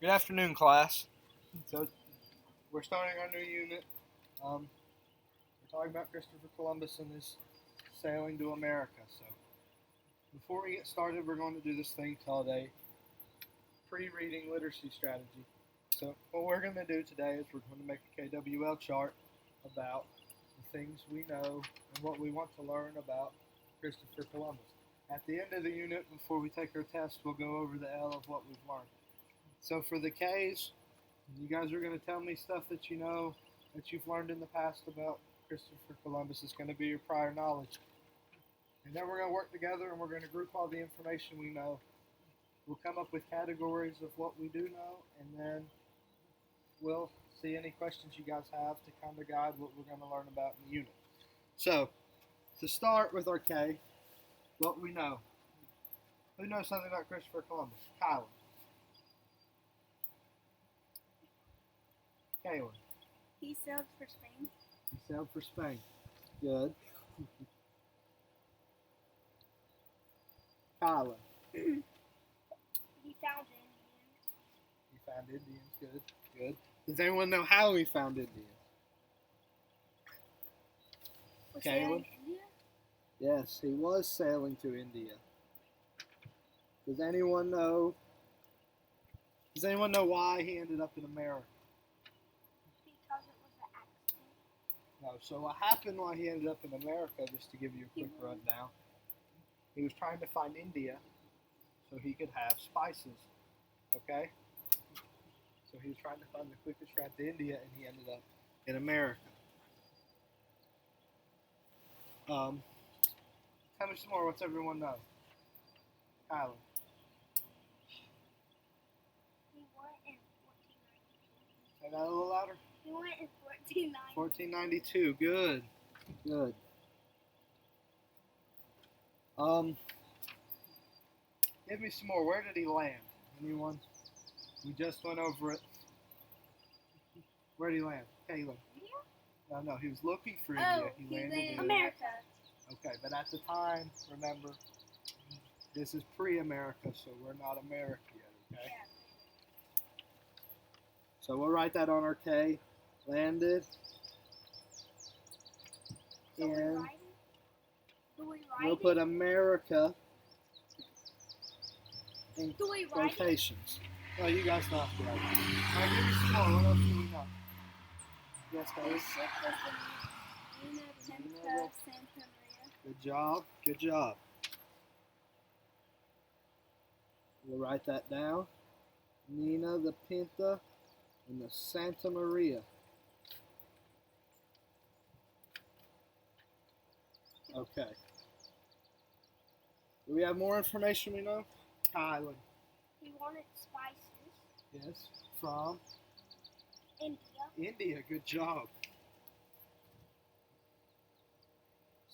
Good afternoon, class. So we're starting our new unit. We're talking about Christopher Columbus and his sailing to America. So before we get started, we're going to do this thing called a pre-reading literacy strategy. So what we're going to do today is we're going to make a KWL chart about the things we know and what we want to learn about Christopher Columbus. At the end of the unit, before we take our test, we'll go over the L of what we've learned. So for the K's, you guys are going to tell me stuff that you know, that you've learned in the past about Christopher Columbus. It's going to be your prior knowledge. And then we're going to work together and we're going to group all the information we know. We'll come up with categories of what we do know, and then we'll see any questions you guys have to kind of guide what we're going to learn about in the unit. So, to start with our K, what we know. Who knows something about Christopher Columbus? Kylan. Kaylin. He sailed for Spain. He sailed for Spain. Good. Kyla. He found Indians. He found Indians. Good. Good. Does anyone know how he found Indians? Was he in India? Yes, he was sailing to India. Does anyone know? Does anyone know why he ended up in America? Because it was an accident. No. So what happened while he ended up in America? Just to give you a quick rundown, he was trying to find India so he could have spices. Okay. So he was trying to find the quickest route to India, and he ended up in America. Tell me some more. What's everyone know? Kylan. He went in 1492. Say that a little louder. He went in 1492. 1492. Good. Good. Give me some more. Where did he land? Anyone? We just went over it. Where did he land? Kaylin. India? No, he was looking for Oh, India. He landed in America. Okay, but at the time, remember, this is pre-America, so we're not America yet, okay? Yeah. So we'll write that on our K. Landed So we in, write it? Do we write we'll it? put America in Do we write it? quotations. Oh, you guys know how to write it. All right, give me some more. What else do we know? Yes, The guys. ship was the Nina Pinta Santa Maria. Good job. Good job. We'll write that down. Nina, the Pinta, and the Santa Maria. Okay. Do we have more information we know? Kylan. He wanted spices. Yes. From India. India. Good job.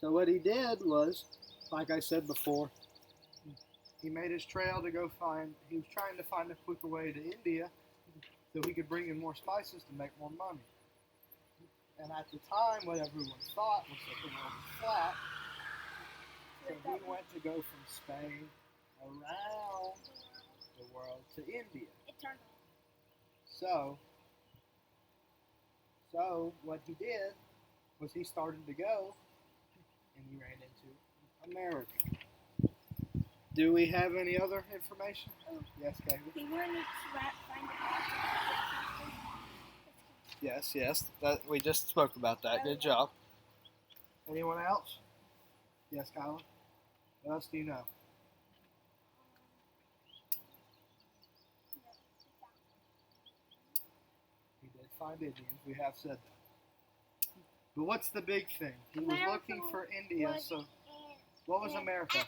So what he did was, like I said before, he made his trail to go find, he was trying to find a quicker way to India so he could bring in more spices to make more money. And at the time, what everyone thought was that the world was flat. So he went to go from Spain around the world to India. It turned on. So what he did was he started to go, and he ran into America. Do we have any other information? Oh. Yes, Katie. He wanted to find a Yes. That we just spoke about that. Good job. Anyone else? Yes, Colin. What else do you know? He did find Indians. We have said that. But what's the big thing? He was looking for India. So what was America?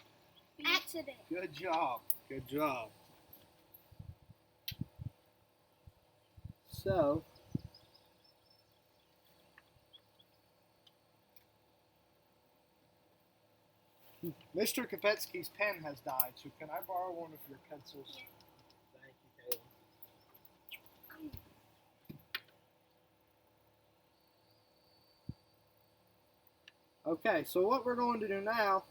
Accident. Good job. Good job. So, Mr. Kopetsky's pen has died, so can I borrow one of your pencils? Yeah. Thank you, Caleb. Okay, so what we're going to do now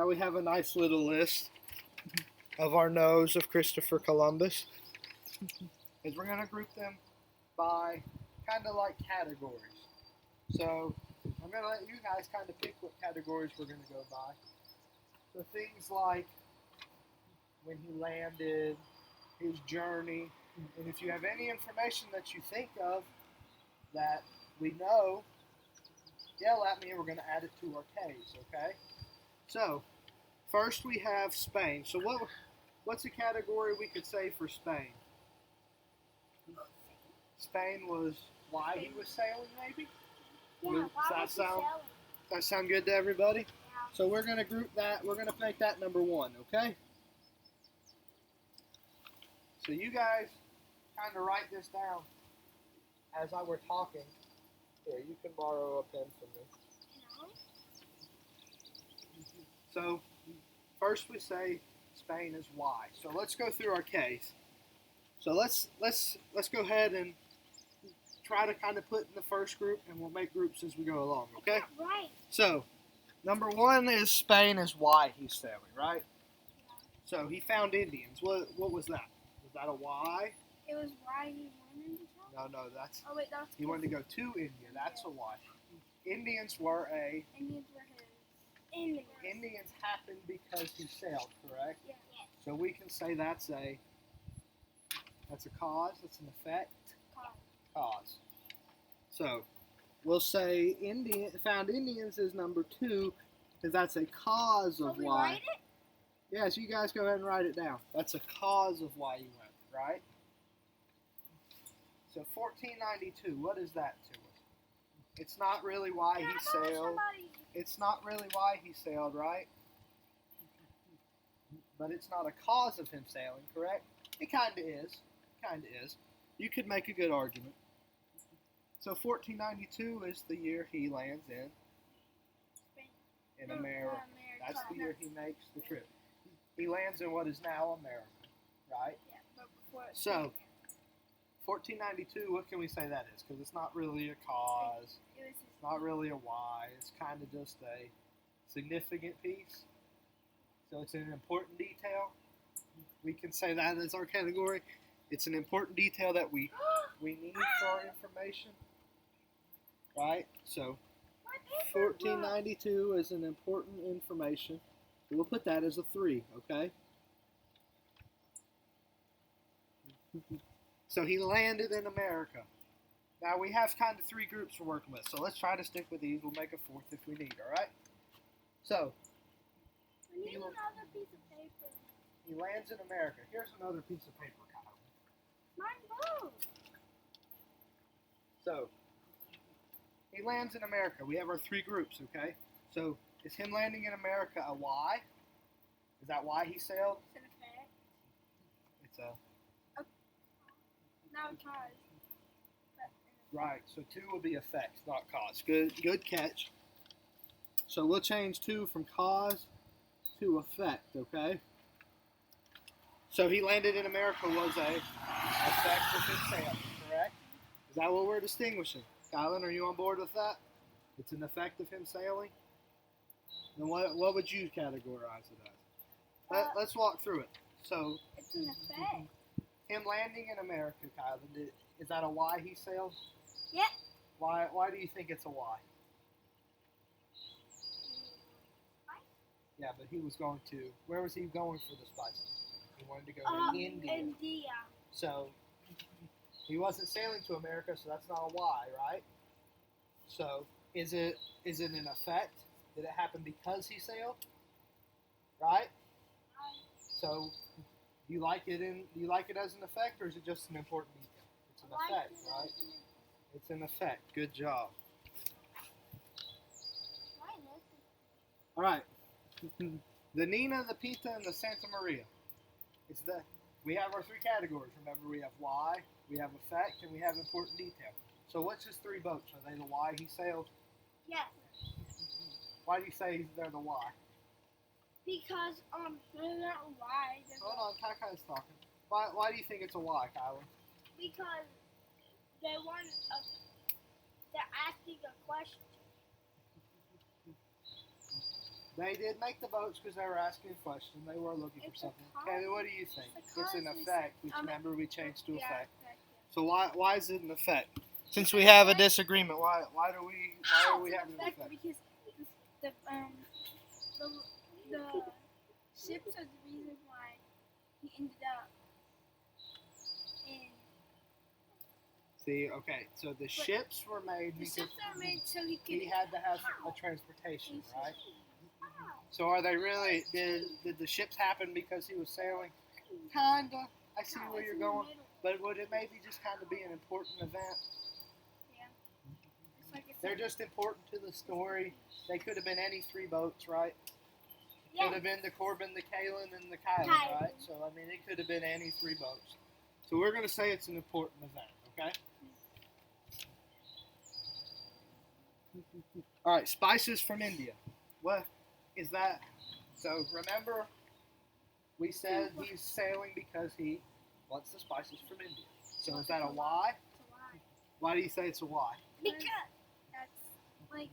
we have a nice little list of our knows of Christopher Columbus. is we're going to group them by kind of like categories. So I'm going to let you guys kind of pick what categories we're going to go by. So things like when he landed, his journey, and if you have any information that you think of that we know, yell at me and we're going to add it to our K's, okay? So first we have Spain. So what's a category we could say for Spain? Spain was why he was sailing, maybe? Yeah, Does that sound good to everybody? Yeah. So we're going to group that. We're going to make that number 1, okay? So you guys kind of write this down as I were talking. Here, you can borrow a pen from me. No. So first we say Spain is Y. So let's go through our case. So let's go ahead and try to kind of put in the first group, and we'll make groups as we go along, okay? Right. So number 1 is Spain is Y he's sailing, right? Yeah. So he found Indians. What was that? Was that a Y? It was why he wanted to tell? No, that's Oh wait, that's he wanted to go to India. That's a Y. Indians were a Indians were his. Indians. Indians happened because he sailed, correct? Yeah. So we can say that's a cause, that's an effect. Cause. So we'll say found Indians is number 2 because that's a cause of we why. write it? Yeah, so you guys go ahead and write it down. That's a cause of why you went, right? So 1492, what is that to us? It's not really why he sailed. It's not really why he sailed, right? But it's not a cause of him sailing, correct? It kind of is. You could make a good argument. So 1492 is the year he lands in America. That's the year he makes the trip. He lands in what is now America, right? Yeah, but before it So 1492, what can we say that is? Because it's not really a cause. It's not really a why. It's kind of just a significant piece. So it's an important detail. We can say that as our category. It's an important detail that we need for our information. Right? So 1492 is an important information. So we'll put that as a 3, okay? So he landed in America. Now we have kind of 3 groups we're working with. So let's try to stick with these. We'll make a 4th if we need, alright? So we need another piece of paper. he lands in America. Here's another piece of paper, Kyle. Mine moved. So he lands in America. We have our 3 groups, okay? So is him landing in America a why? Is that why he sailed? It's an effect. It's a Not a cause. right. So 2 will be effects, not cause. Good catch. So we'll change 2 from cause to effect, okay? So he landed in America was a effect of his sailing, correct? Is that what we're distinguishing? Kylan, are you on board with that? It's an effect of him sailing? Then what would you categorize it as? Let's walk through it. So It's an effect. him landing in America, Kylan, is that a why he sailed? Yep. Why do you think it's a why? Yeah, but he was going to. Where was he going for the spices? He wanted to go to India. India. So he wasn't sailing to America, so that's not a why, right? So is it an effect? Did it happen because he sailed? Right? So do you like it as an effect, or is it just an important detail? It's an effect, right? It's an effect. Good job. All right. The Nina, the Pinta, and the Santa Maria. We have our 3 categories. Remember, we have why, we have effect, and we have important detail. So what's his 3 boats? Are they the why he sailed? Yes. Why do you say they're the why? Because they're not why. Hold on, Kai-Kai's talking. Why do you think it's a why, Kylan? Because they want they're asking a question. They did make the boats because they were asking a question. They were looking for something. cause. Kaylee, what do you think? It's It's an cause. effect, which remember we changed to effect. So why is it an effect? Since we have a disagreement, why are we having an effect? Because the ships are the reason why he ended up in. See, okay, so the ships were made The because ships are made so he he could. had to have a transportation, right? So are they really? Did the ships happen because he was sailing? Kinda. I see where you're going. But would it maybe just kind of be an important event? Yeah. It's like They're just important to the story. They could have been any 3 boats, right? Yeah. Could have been the Corbin, the Kalen, and the Kylan, right? So, I mean, it could have been any 3 boats. So we're going to say it's an important event, okay? All right, spices from India. What is that? So remember, we said he's sailing because he wants the spices from India. So is that a why? It's a lie. Why do you say it's a why? Because that's like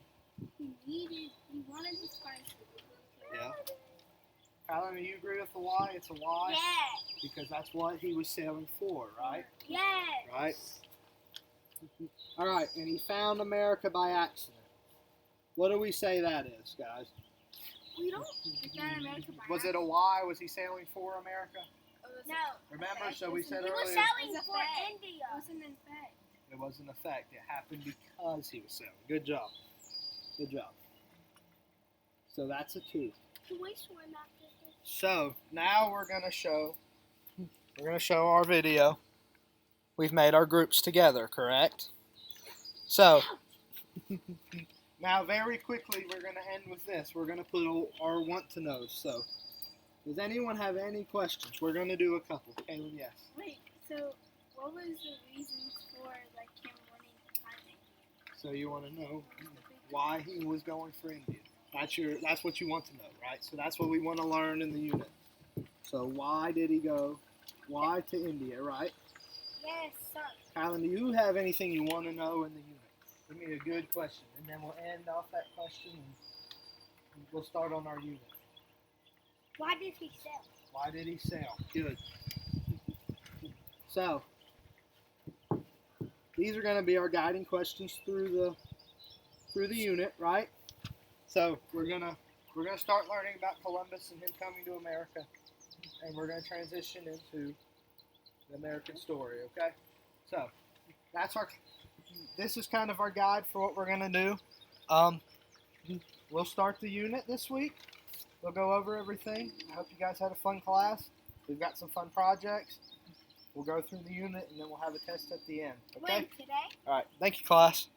he wanted the spices. Yeah. Kylan, do you agree with the why? It's a why? Yes. Because that's what he was sailing for, right? Yes. Right? All right, and he found America by accident. What do we say that is, guys? We don't. We found America by Was it a why? Was he sailing for America? No. Remember, so we said He was earlier sailing for India. It wasn't an effect. it was an effect. It happened because he was sailing. Good job. Good job. So that's a 2. Can we swim after this? So now we're gonna show our video. We've made our groups together, correct? So now very quickly we're gonna end with this. We're gonna put our want to knows. So does anyone have any questions? We're gonna do a couple. Kaylin, yes. Wait. So what was the reasons for like him wanting to find India? So you want to know What was the big why he was going for India. That's what you want to know, right? So that's what we want to learn in the unit. So why did he go? Why to India, right? Yes, sir. Kylan, do you have anything you want to know in the unit? Give me a good question, and then we'll end off that question, and we'll start on our unit. Why did he sail? Why did he sail? Good. So these are going to be our guiding questions through the unit, right? So we're gonna start learning about Columbus and him coming to America, and we're gonna transition into the American story. Okay, so this is kind of our guide for what we're gonna do. We'll start the unit this week. We'll go over everything. I hope you guys had a fun class. We've got some fun projects. We'll go through the unit and then we'll have a test at the end. Okay. Wait, today? All right. Thank you, class.